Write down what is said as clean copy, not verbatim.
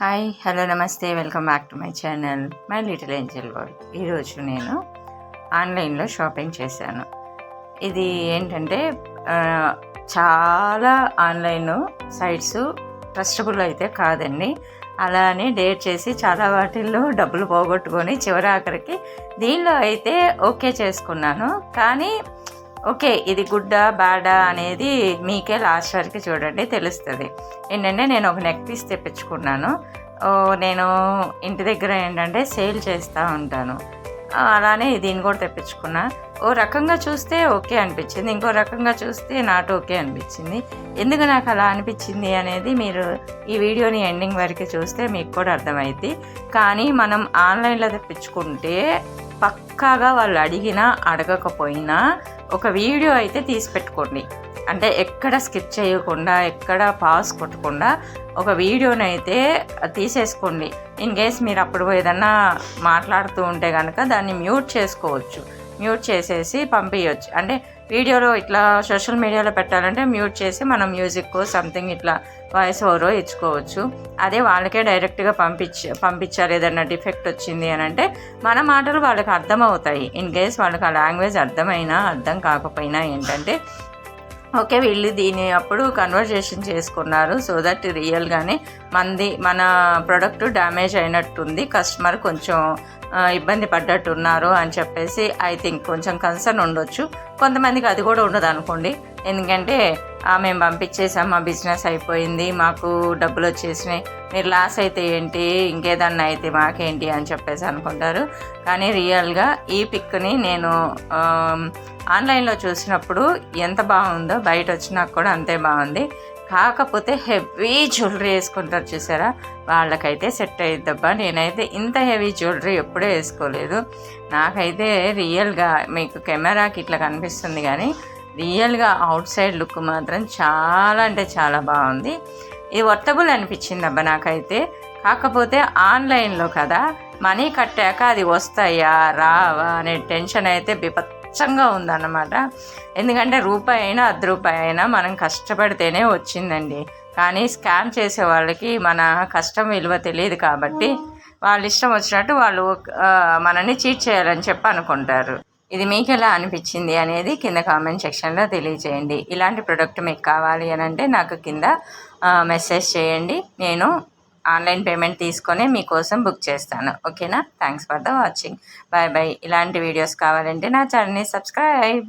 Hi hello నమస్తే welcome back to my channel my little Angel world. ఈరోజు నేను ఆన్లైన్లో షాపింగ్ చేశాను. ఇది ఏంటంటే చాలా ఆన్లైన్ సైట్స్ ట్రస్టబుల్ అయితే కాదండి. అలా అని డేట్ చేసి చాలా వాటిల్లో డబ్బులు పోగొట్టుకొని చివరి ఆఖరికి దీనిలో అయితే ఓకే చేసుకున్నాను. కానీ ఓకే, ఇది గుడ్డా బ్యాడా అనేది మీకే లాస్ట్ వరకు చూడండి తెలుస్తుంది. ఏంటంటే నేను ఒక నెక్ పీస్ తెప్పించుకున్నాను. నేను ఇంటి దగ్గర ఏంటంటే సేల్ చేస్తూ ఉంటాను, అలానే దీన్ని కూడా తెప్పించుకున్నా. ఓ రకంగా చూస్తే ఓకే అనిపించింది, ఇంకో రకంగా చూస్తే నాట్ ఓకే అనిపించింది. ఎందుకు నాకు అలా అనిపించింది అనేది మీరు ఈ వీడియోని ఎండింగ్ వరకు చూస్తే మీకు కూడా అర్థమైంది. కానీ మనం ఆన్లైన్లో తెప్పించుకుంటే పక్కాగా వాళ్ళు అడిగినా అడగకపోయినా ఒక వీడియో అయితే తీసి పెట్టుకోండి. అంటే ఎక్కడ స్కిప్ చేయకుండా, ఎక్కడ పాస్ కొట్టకుండా ఒక వీడియోని అయితే తీసేసుకోండి. ఇన్ కేస్ మీరు అప్పుడు ఏదన్నా మాట్లాడుతూ ఉంటే కనుక దాన్ని మ్యూట్ చేసుకోవచ్చు. మ్యూట్ చేసేసి పంపించవచ్చు. అంటే వీడియోలో ఇట్లా సోషల్ మీడియాలో పెట్టాలంటే మ్యూట్ చేసి మనం మ్యూజిక్ సంథింగ్ ఇట్లా వాయిస్ ఓవరో ఇచ్చుకోవచ్చు. అదే వాళ్ళకే డైరెక్ట్గా పంపించారు ఏదన్నా డిఫెక్ట్ వచ్చింది అని అంటే మన మాటలు వాళ్ళకి అర్థమవుతాయి. ఇన్ కేస్ వాళ్ళకి ఆ లాంగ్వేజ్ అర్థమైనా అర్థం కాకపోయినా ఏంటంటే ఓకే, వీళ్ళు దీన్ని అప్పుడు కన్వర్జేషన్ చేసుకున్నారు. సో దట్ రియల్గానే మన ప్రోడక్ట్ డ్యామేజ్ అయినట్టుంది, కస్టమర్ కొంచెం ఇబ్బంది పడ్డట్టున్నారు అని చెప్పేసి ఐ థింక్ కొంచెం కన్సర్న్ ఉండొచ్చు. కొంతమందికి అది కూడా ఉండదు అనుకోండి. ఎందుకంటే మేము పంపించేసాం, మా బిజినెస్ అయిపోయింది, మాకు డబ్బులు వచ్చేసినాయి, మీరు లాస్ అయితే ఏంటి, ఇంకేదన్నా అయితే మాకేంటి అని చెప్పేసి అనుకుంటారు. కానీ రియల్గా ఈ పిక్ని నేను ఆన్లైన్లో చూసినప్పుడు ఎంత బాగుందో బయట వచ్చినాక కూడా అంతే బాగుంది. కాకపోతే హెవీ జ్యువెలరీ వేసుకుంటారు చూసారా, వాళ్ళకైతే సెట్ అయ్యిద్దబ్బా. నేనైతే ఇంత హెవీ జ్యువెలరీ ఎప్పుడూ వేసుకోలేదు. నాకైతే రియల్గా మీకు కెమెరాకి ఇట్లా కనిపిస్తుంది కానీ రియల్గా అవుట్ సైడ్ లుక్ మాత్రం చాలా అంటే చాలా బాగుంది. ఇది వర్తబుల్ అనిపించింది అబ్బా నాకైతే. కాకపోతే ఆన్లైన్లో కదా, మనీ కట్టాక అది వస్తాయా రావా అనే టెన్షన్ అయితే బిభత్సంగా ఉందన్నమాట. ఎందుకంటే రూపాయి అయినా రూపాయి అయినా మనం కష్టపడితేనే వచ్చిందండి. కానీ స్కామ్ చేసే వాళ్ళకి మన కష్టం విలువ తెలియదు కాబట్టి వాళ్ళ ఇష్టం వచ్చినట్టు వాళ్ళు మనల్ని చీట్ చేయాలని చెప్పి అనుకుంటారు. ఇది మీకు ఎలా అనిపించింది అనేది కింద కామెంట్ సెక్షన్లో తెలియజేయండి. ఇలాంటి ప్రోడక్ట్ మీకు కావాలి అని అంటే నాకు కింద మెసేజ్ చేయండి. నేను ఆన్లైన్ పేమెంట్ తీసుకొని మీకోసం బుక్ చేస్తాను. ఓకేనా? Thanks for the watching. Bye bye. ఇలాంటి వీడియోస్ కావాలంటే నా ఛానల్ని సబ్స్క్రైబ్.